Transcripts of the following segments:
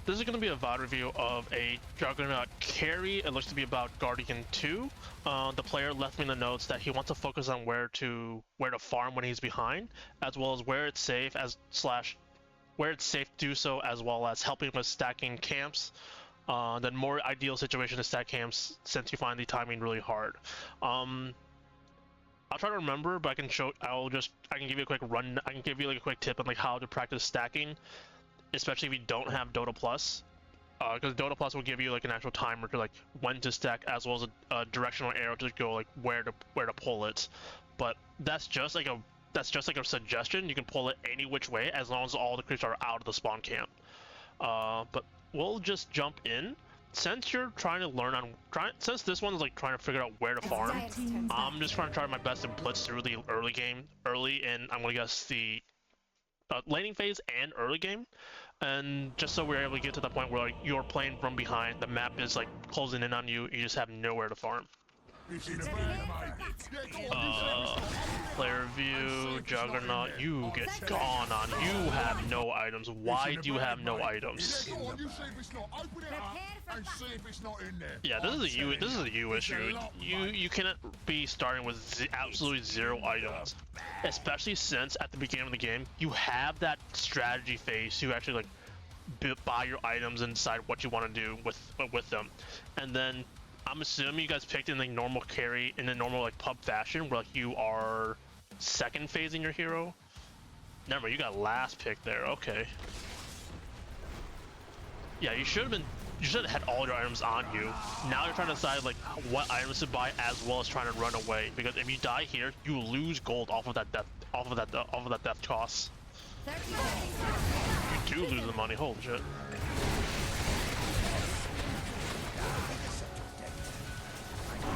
This is going to be a VOD review of a Juggernaut carry. It looks to be about Guardian 2. The player left me in the notes that he wants to focus on where to farm when he's behind, as well as where it's safe where it's safe to do so, as well as helping with stacking camps. Then more ideal situation to stack camps since you find the timing really hard. I'll try to remember, but I can give you a quick run. I can give you like a quick tip on like how to practice stacking, especially if you don't have Dota Plus, because Dota Plus will give you like an actual timer to like when to stack, as well as a directional arrow to go like where to pull it. But that's just like a suggestion. You can pull it any which way as long as all the creeps are out of the spawn camp. But we'll just jump in. Since you're trying to learn since this one is like trying to figure out where to farm, I'm just trying my best to blitz through the early game, and I'm gonna guess the laning phase and early game, and just so we're able to get to the point where like, you're playing from behind, the map is like closing in on you, you just have nowhere to farm. Player view, Juggernaut, you get gone on. You have no items. Why do you have no items? Yeah, this is a you issue. You cannot be starting with absolutely 0 items, especially since at the beginning of the game you have that strategy phase to actually like buy your items and decide what you want to do with them, and then I'm assuming you guys picked in the normal carry, in the normal like pub fashion, where like you are second phasing your hero. Never mind, you got last pick there. Okay. Yeah, you should have had all your items on you. Now you're trying to decide like what items to buy, as well as trying to run away. Because if you die here, you lose gold off of that death cost. You do lose the money. Holy shit.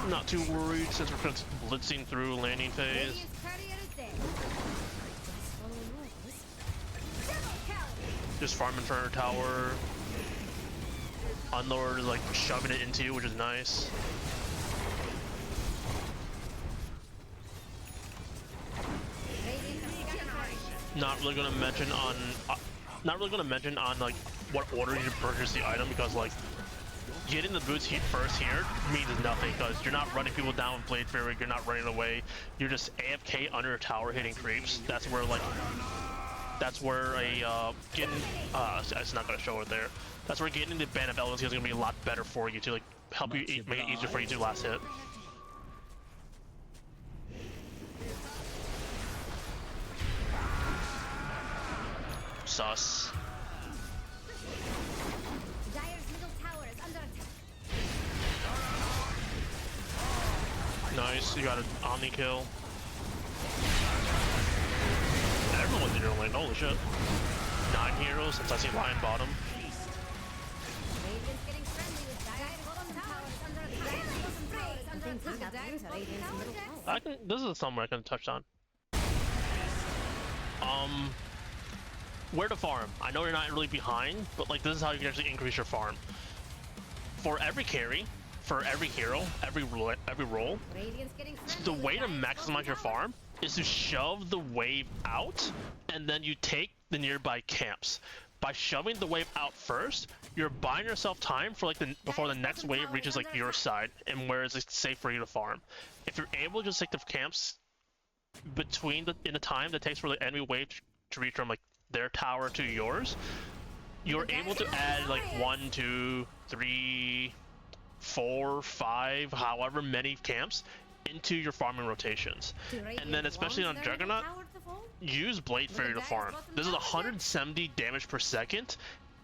Not too worried since we're blitzing through landing phase. Just farming for her tower. Unlord is like shoving it into you, which is nice. Not really gonna mention on like what order you should purchase the item, because like getting the boots first here means nothing, because you're not running people down with Blade Fury, you're not running away, you're just AFK under a tower hitting creeps. That's where it's not gonna show it there. That's where getting the Band of Elements is gonna be a lot better for you, to like help you make it easier for you to do last hit. Sus. Nice, you got an Omni kill. Everyone's in your lane, holy shit. 9 heroes since I see Lion bottom. This is somewhere I can touch on. Where to farm? I know you're not really behind, but like this is how you can actually increase your farm. For every carry, for every hero, every role, the way to maximize your farm is to shove the wave out, and then you take the nearby camps. By shoving the wave out first, you're buying yourself time for like before the next wave reaches like your side, and where it's like, safe for you to farm. If you're able to just take the camps in the time that takes for the enemy wave to reach from like their tower to yours, you're able to add like 1, 2, 3, 4, 5, however many camps into your farming rotations. And then especially on Juggernaut, use Blade Fury to farm. This is 170 damage per second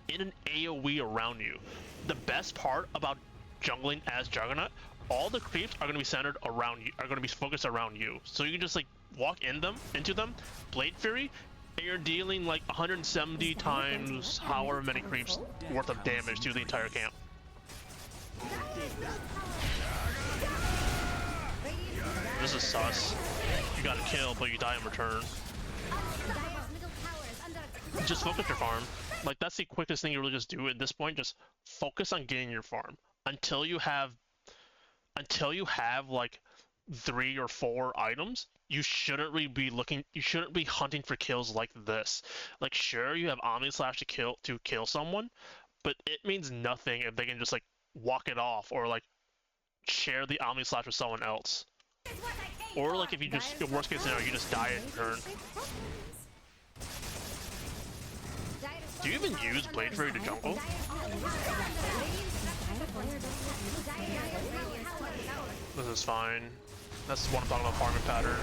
in an AoE around you. The best part about jungling as Juggernaut, all the creeps are going to be centered around you, are going to be focused around you. So you can just like walk into them, Blade Fury, and you're dealing like 170 times however many creeps worth of damage to the entire camp. This is sus. You got a kill, but you die in return. Just focus your farm. Like, that's the quickest thing you really just do at this point. Just focus on getting your farm. Until you have like 3 or 4 items, you shouldn't really be hunting for kills like this. Like, sure, you have Omni Slash to kill someone, but it means nothing if they can just like walk it off or like share the Omni Slash with someone else. Or like if you just, in worst case scenario, you just die in turn. Do you even use Blade Fury to jungle? This is fine. That's what I'm talking about, farming pattern.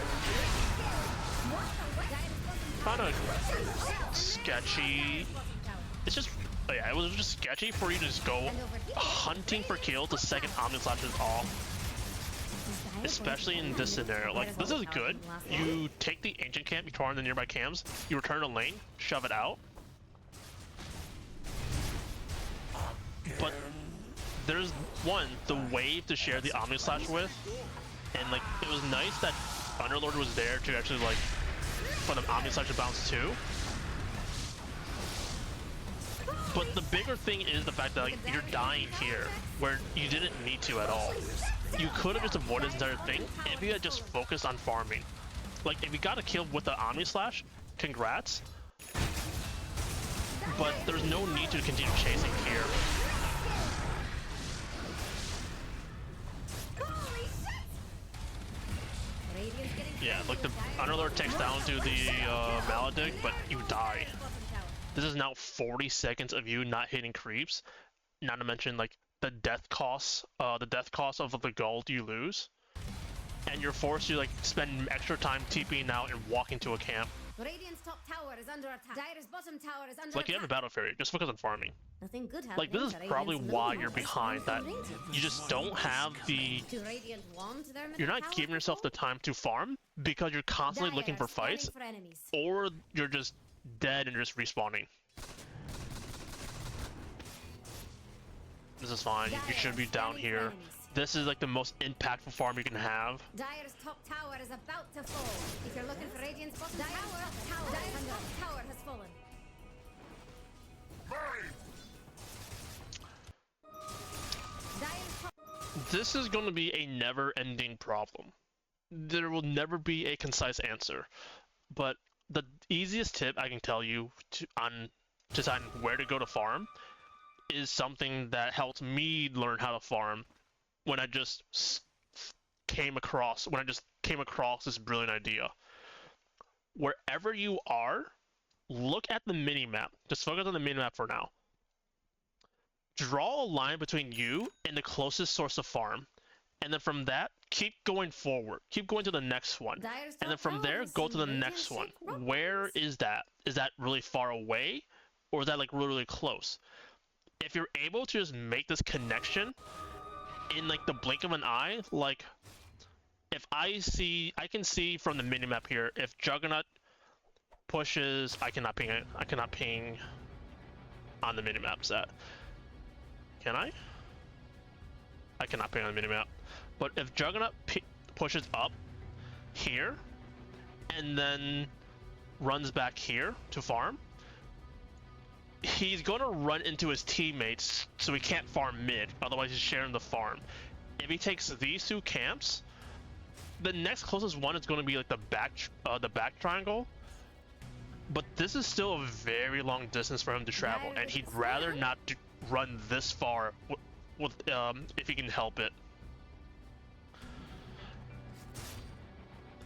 Kind of sketchy. It's just, oh yeah, it was just sketchy for you to just go hunting for kills the second Omni Slash is off. Especially in this scenario. Like, this is good. You take the ancient camp, you farm the nearby camps, you return a lane, shove it out. But there's one, the wave to share the Omni Slash with, and like it was nice that Underlord was there to actually like for the Omni Slash to bounce too. But the bigger thing is the fact that like you're dying here where you didn't need to at all. You could have just avoided this entire thing if you had just focused on farming. Like if you got a kill with the Omni Slash, congrats. But there's no need to continue chasing here. Yeah, like the Underlord takes down to the Maledict, but you die. This is now 40 seconds of you not hitting creeps, not to mention like the death costs of the gold you lose, and you're forced to like spend extra time TPing out and walking to a camp. Radiant's top tower is under attack. Dire's bottom tower is under Like you have a battle fairy, just focus on farming. Nothing good like this is probably why you're behind, that you just don't have the, you're not giving yourself the time to farm because you're constantly looking for fights, or you're just dead and just respawning. This is fine, you should be down here. This is like the most impactful farm you can have. Dire's top tower is about to fall. If you're looking for Radiant's bottom Dire's top tower has fallen. This is going to be a never-ending problem. There will never be a concise answer. But the easiest tip I can tell you on deciding where to go to farm is something that helped me learn how to farm when I just came across this brilliant idea. Wherever you are, look at the mini-map. Just focus on the mini-map for now. Draw a line between you and the closest source of farm, and then from that, keep going forward. Keep going to the next one, and then from there, go to the next one. Where is that? Is that really far away, or is that like really, really close? If you're able to just make this connection in like the blink of an eye, like if I can see from the minimap here, if Juggernaut pushes, I cannot ping on the minimap set. Can I? I cannot ping on the minimap. But if Juggernaut pushes up here and then runs back here to farm, he's going to run into his teammates, so he can't farm mid, otherwise he's sharing the farm. If he takes these two camps, the next closest one is going to be like the back triangle, but this is still a very long distance for him to travel, and he'd rather not run this far if he can help it.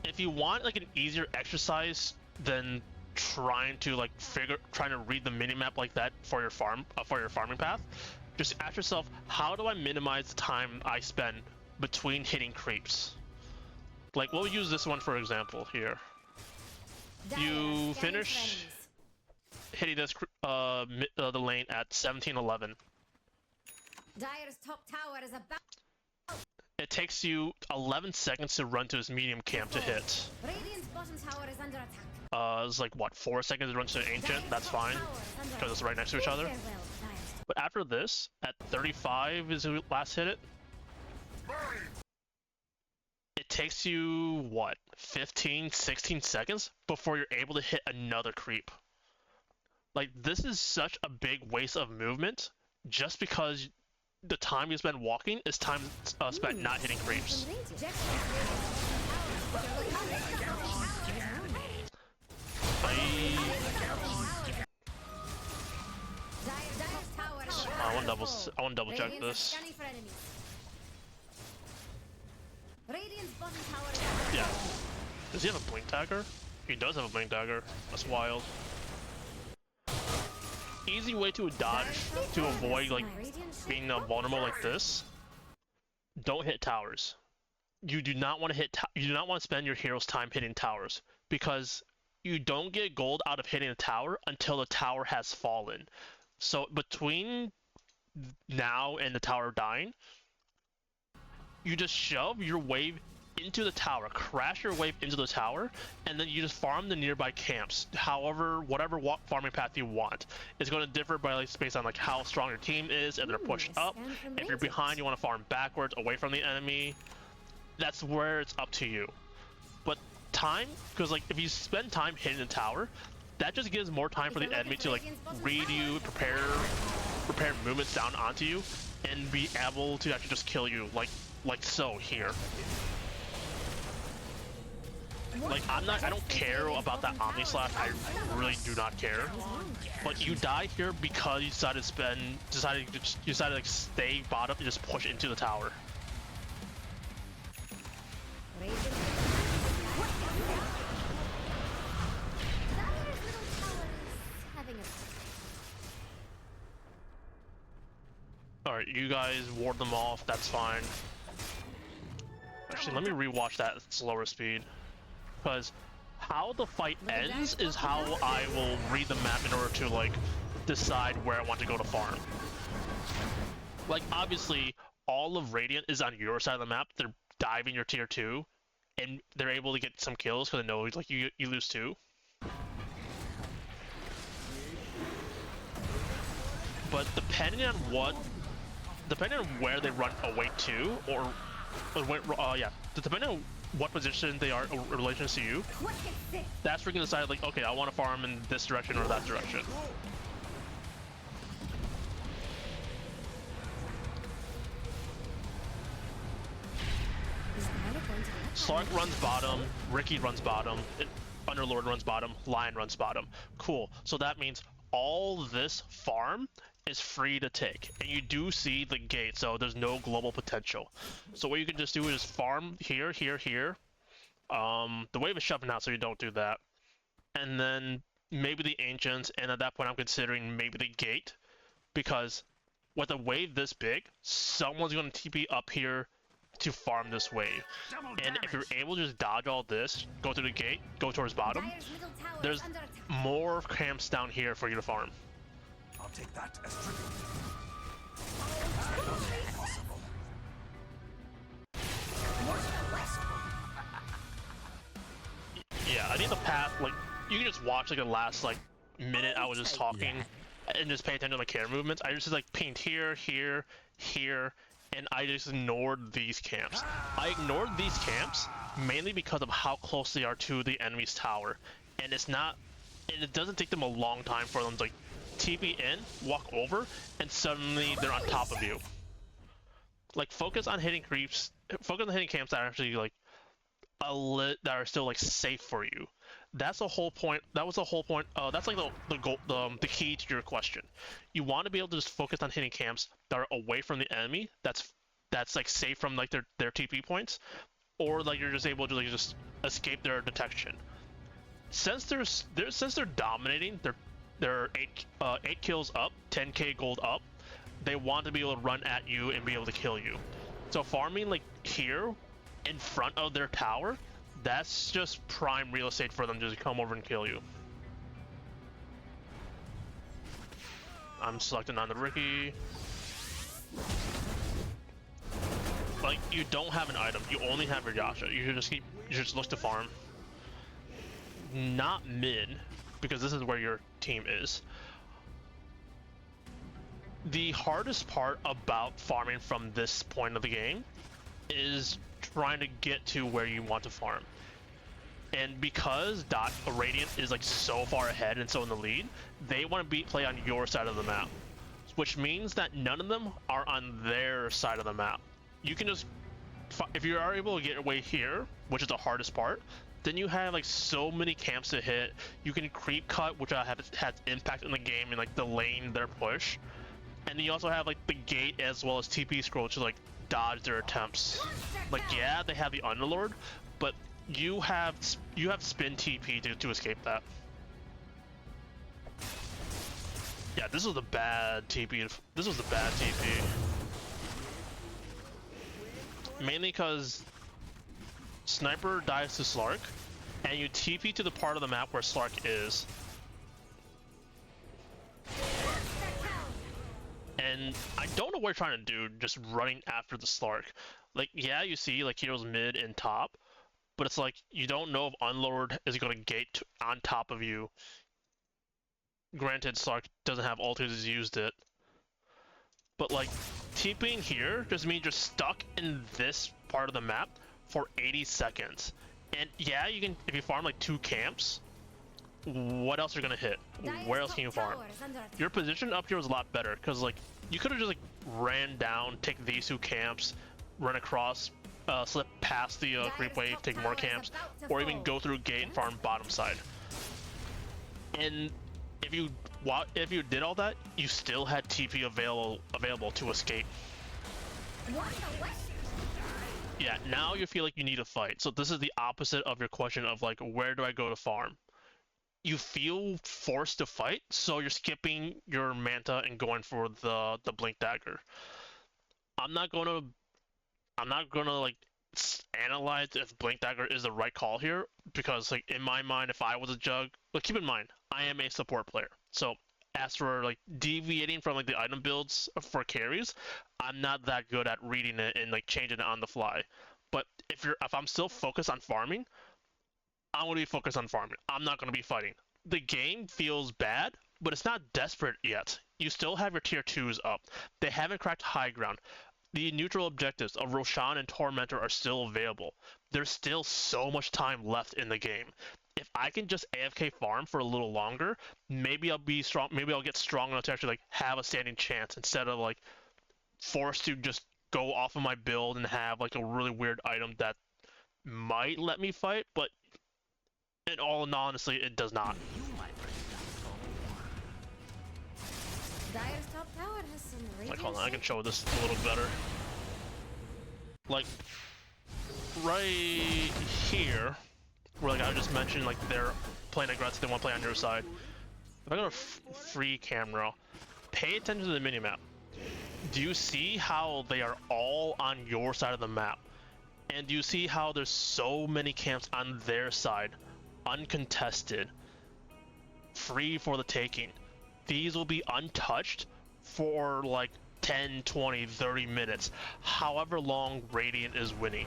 If you want like an easier exercise than trying to read the minimap like that for your farming path, just ask yourself, how do I minimize the time I spend between hitting creeps? Like, we'll use this one for example here. You finish hitting this the lane at 1711. Dire's top tower is about. It takes you 11 seconds to run to his medium camp to hit. Radiant's bottom tower is under attack. It's like what, 4 seconds to run to the ancient? That's fine, because it's right next to each other. But after this, at 35 is the last hit it. It takes you, what, 15, 16 seconds before you're able to hit another creep. Like, this is such a big waste of movement just because the time you spend walking is time spent not hitting creeps. I want to double check Radiant's this. scanning for enemies. Radiant's bottom tower is under Yeah. attack. Does he have a blink dagger? He does have a blink dagger. That's wild. Easy way to dodge to avoid like being vulnerable like this. Don't hit towers. You do not want to hit. You do not want to spend your hero's time hitting towers because you don't get gold out of hitting a tower until the tower has fallen. So between now and the tower dying, you just shove your wave into the tower, crash your wave into the tower, and then you just farm the nearby camps. However, whatever farming path you want. It's going to differ by based on like how strong your team is, if they're pushed up. If you're behind, you want to farm backwards, away from the enemy. That's where it's up to you. But time, because like if you spend time hitting the tower, that just gives more time for the enemy to like read you, prepare movements down onto you, and be able to actually just kill you like so here. Like I don't care about that Omni Slash. I really do not care. But you die here because you decided to like stay bottom and just push into the tower. Alright, you guys ward them off, that's fine. Actually, let me rewatch that at slower speed. Because how the fight ends is how I will read the map in order to like decide where I want to go to farm. Like obviously all of Radiant is on your side of the map. They're diving your tier 2 and they're able to get some kills because they know like you lose 2. But depending on where they run away to depending on what position they are in relation to you, that's where you can decide like, okay, I want to farm in this direction or that direction. Slark runs bottom, Ricky runs bottom, Underlord runs bottom, Lion runs bottom. Cool. So that means all this farm is free to take, and you do see the gate, so there's no global potential. So what you can just do is farm here, here, here. The wave is shoving out, so you don't do that. And then maybe the ancients, and at that point I'm considering maybe the gate, because with a wave this big, someone's going to TP up here to farm this wave. And if you're able to just dodge all this, go through the gate, go towards bottom, there's more camps down here for you to farm. I'll take that as tribute. Yeah, I think the path, like, you can just watch like the last like minute I was just talking and just pay attention to my camera movements. I just like pinged here, here, here, and I just ignored these camps. I ignored these camps mainly because of how close they are to the enemy's tower, and it doesn't take them a long time for them to like TP in, walk over, and suddenly they're on top of you. Like focus on hitting camps that are actually like that are still like safe for you. That's the whole point. That was the whole point. That's like the key to your question. You want to be able to just focus on hitting camps that are away from the enemy. That's like safe from like their TP points, or like you're just able to like just escape their detection. Since they're dominating, they're 8 kills up, 10k gold up. They want to be able to run at you and be able to kill you. So farming like here in front of their tower, that's just prime real estate for them to just come over and kill you. I'm selecting on the Ricky. Like, you don't have an item, you only have your Yasha. You should just look to farm. Not mid, because this is where your team is. The hardest part about farming from this point of the game is trying to get to where you want to farm. And because Radiant is like so far ahead and so in the lead, they want to play on your side of the map, which means that none of them are on their side of the map. You can just, if you are able to get away here, which is the hardest part, then you have like so many camps to hit. You can creep cut, which has impact in the game and like delaying their push. And then you also have like the gate as well as TP scroll to like dodge their attempts. Like yeah, they have the Underlord, but you have spin TP to escape that. Yeah, this was the bad TP. This was the bad TP. Mainly because Sniper dies to Slark, and you TP to the part of the map where Slark is. And I don't know what you're trying to do, just running after the Slark. Like, yeah, you see, like, heroes mid and top, but it's like, you don't know if Unlord is going to gate on top of you. Granted, Slark doesn't have ult because he's used it. But, like, TPing here just means you're stuck in this part of the map for 80 seconds. And yeah, you can, if you farm, like, 2 camps, what else are you going to hit? Where else can you farm? Your position up here was a lot better, because, like, you could have just, like, ran down, take these 2 camps, run across, slip past the creep wave, take more camps, or even go through gate and farm bottom side. And if you did all that, you still had TP available to escape. Yeah, now you feel like you need to fight. So this is the opposite of your question of like, where do I go to farm? You feel forced to fight, so you're skipping your Manta and going for the Blink Dagger. I'm not gonna like analyze if Blink Dagger is the right call here, because like in my mind, if I was a Jug, but keep in mind, I am a support player. So as for like deviating from like the item builds for carries, I'm not that good at reading it and like changing it on the fly. But if I'm still focused on farming, I'm gonna be focused on farming. I'm not gonna be fighting. The game feels bad, but it's not desperate yet. You still have your tier 2s up. They haven't cracked high ground. The neutral objectives of Roshan and Tormentor are still available. There's still so much time left in the game. If I can just AFK farm for a little longer, maybe I'll be strong. Maybe I'll get strong enough to actually like have a standing chance instead of like forced to just go off of my build and have like a really weird item that might let me fight, but in all honesty, it does not. Dire's top tower has some Like, hold on, I can show this a little better. Like, right here, where like I just mentioned, like they're playing aggressive, they want to play on your side. If I go to free camera, pay attention to the minimap. Do you see how they are all on your side of the map? And do you see how there's so many camps on their side, uncontested, free for the taking? These will be untouched for like 10, 20, 30 minutes, however long Radiant is winning.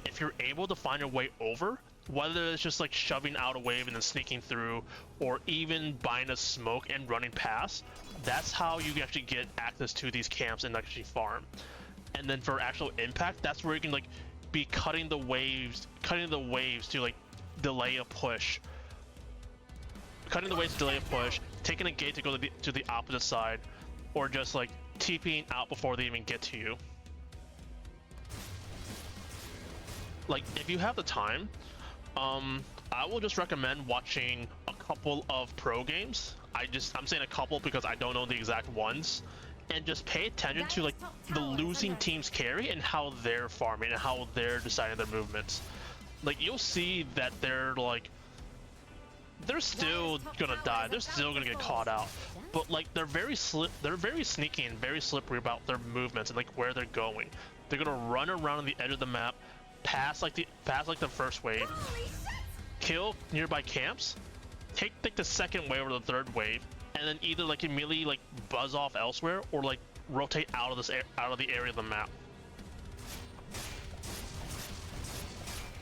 If you're able to find your way over, whether it's just like shoving out a wave and then sneaking through, or even buying a smoke and running past, that's how you can actually get access to these camps and actually farm. And then for actual impact, that's where you can like be cutting the waves to like delay a push. Cutting the waves to delay a push, taking a gate to go to the opposite side, or just like TPing out before they even get to you. Like, if you have the time, I will just recommend watching a couple of pro games. I'm saying a couple because I don't know the exact ones, and just pay attention to like the losing team's carry and how they're farming and how they're deciding their movements. Like, you'll see that they're still gonna die. They're still gonna get caught out. But like they're very sneaky and very slippery about their movements and like where they're going. They're gonna run around on the edge of the map, pass like the first wave, kill nearby camps, take like the second wave or the third wave, and then either like immediately like buzz off elsewhere or like rotate out of the area of the map.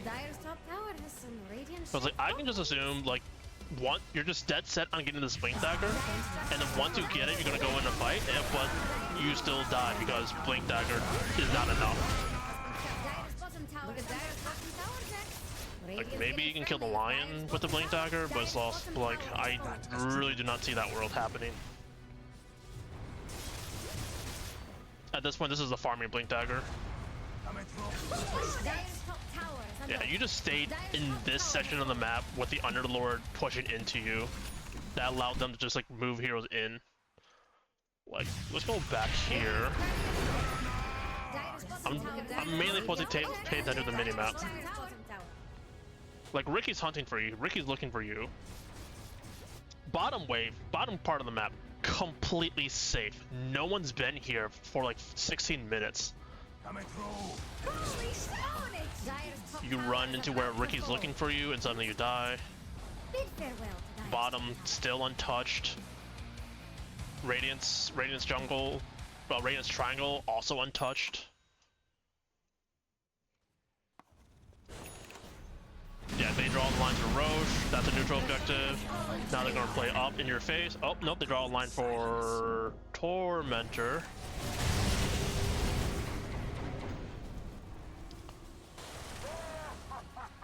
Dire's top tower has some radiant. Because like I can just assume like you're just dead set on getting this Blink Dagger, and then once you get it, you're gonna go in a fight, but you still die because Blink Dagger is not enough. Like maybe you can kill the lion with the Blink Dagger, but it's lost. Like I really do not see that world happening. At this point, this is the farming Blink Dagger. Yeah, you just stayed in this section of the map with the Underlord pushing into you. That allowed them to just like move heroes in. Like, let's go back here. I'm mainly supposed to pay attention to the minimap. Like, Ricky's hunting for you. Ricky's looking for you. Bottom wave, bottom part of the map, completely safe. No one's been here for like 16 minutes. Coming through. You run into where Ricky's looking for you, and suddenly you die. Bottom still untouched. Radiance jungle, Radiance triangle also untouched. Yeah, they draw the line for Roche. That's a neutral objective. Now they're gonna play up in your face. Oh nope, they draw a line for Tormentor.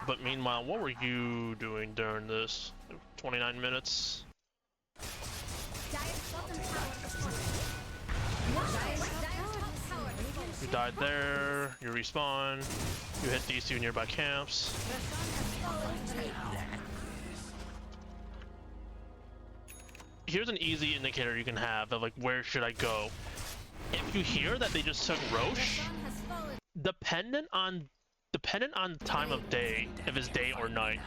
But meanwhile, what were you doing during this 29 minutes? You died there, you respawn, you hit these two nearby camps. Here's an easy indicator you can have of like, where should I go? If you hear that they just took Roche, dependent on time of day, if it's day or night,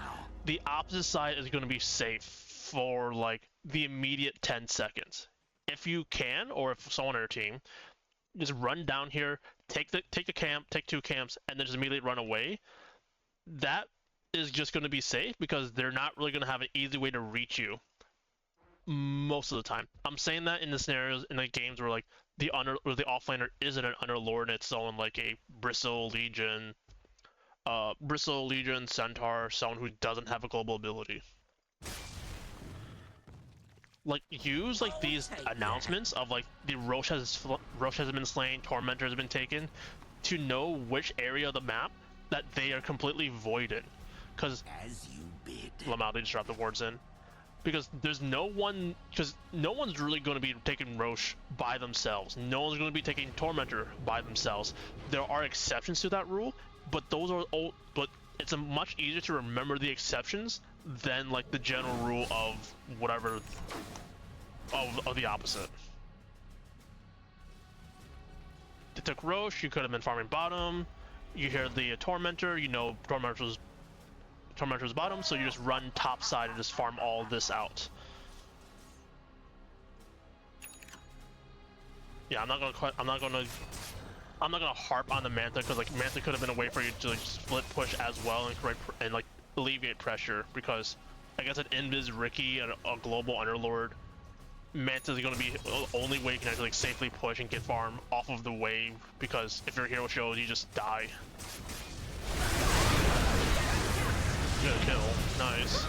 the opposite side is going to be safe for like the immediate 10 seconds. If you can, or if someone on your team, just run down here, take the camp, take 2 camps, and then just immediately run away. That is just going to be safe because they're not really going to have an easy way to reach you most of the time. I'm saying that in the scenarios, in the games where like the offlaner isn't an underlord and it's someone like a Bristle Legion, Centaur, someone who doesn't have a global ability. Like, use like these announcements of like the Roche has been slain, Tormentor has been taken, to know which area of the map that they are completely voided. Because Lamau, they just dropped the wards in. Because there's no one, because no one's really going to be taking Roche by themselves. No one's going to be taking Tormentor by themselves. There are exceptions to that rule, but those are all. But it's much easier to remember the exceptions than like the general rule of whatever of the opposite. They took Roche, you could have been farming bottom. You hear the Tormentor, you know Tormentor's bottom, so you just run top side and just farm all this out. Yeah, I'm not gonna harp on the Manta because like Manta could have been a way for you to like split push as well and like alleviate pressure, because I guess an Invis Ricky and a global underlord, Manta is going to be the only way you can actually like safely push and get farm off of the wave, because if your hero shows, you just die. Good kill, nice.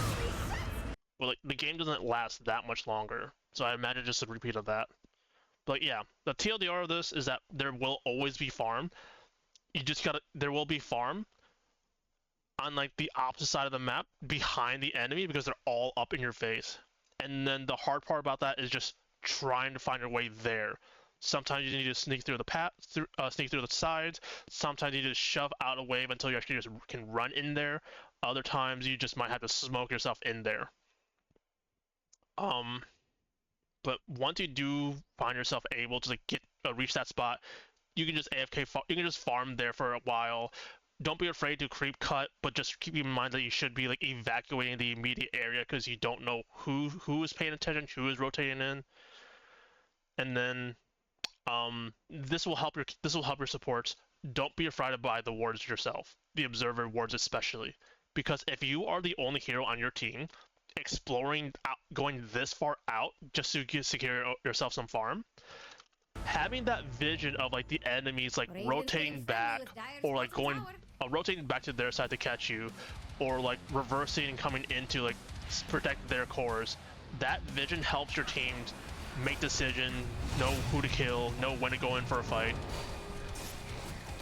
Well, like, the game doesn't last that much longer, so I imagine just a repeat of that. But yeah, the TLDR of this is that there will always be farm. There will be farm on like the opposite side of the map behind the enemy because they're all up in your face. And then the hard part about that is just trying to find your way there. Sometimes you need to sneak through the sneak through the sides. Sometimes you need to shove out a wave until you actually just can run in there. Other times you just might have to smoke yourself in there. But once you do find yourself able to like reach that spot, you can just AFK. You can just farm there for a while. Don't be afraid to creep cut, but just keep in mind that you should be like evacuating the immediate area because you don't know who is paying attention, who is rotating in. And then this will help your supports. Don't be afraid to buy the wards yourself, the observer wards especially, because if you are the only hero on your team exploring going this far out just to secure yourself some farm, having that vision of like the enemies like rotating back or like rotating back to their side to catch you, or like reversing and coming in to like protect their cores, that vision helps your teams make decisions, know who to kill, know when to go in for a fight.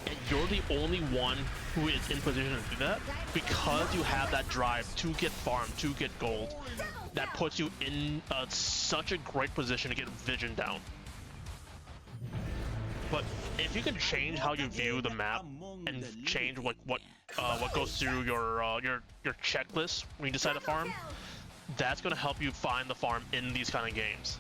And you're the only one who is in position to do that because you have that drive to get farm, to get gold. That puts you in such a great position to get vision down. But if you can change how you view the map and change what goes through your checklist when you decide to farm, that's going to help you find the farm in these kind of games.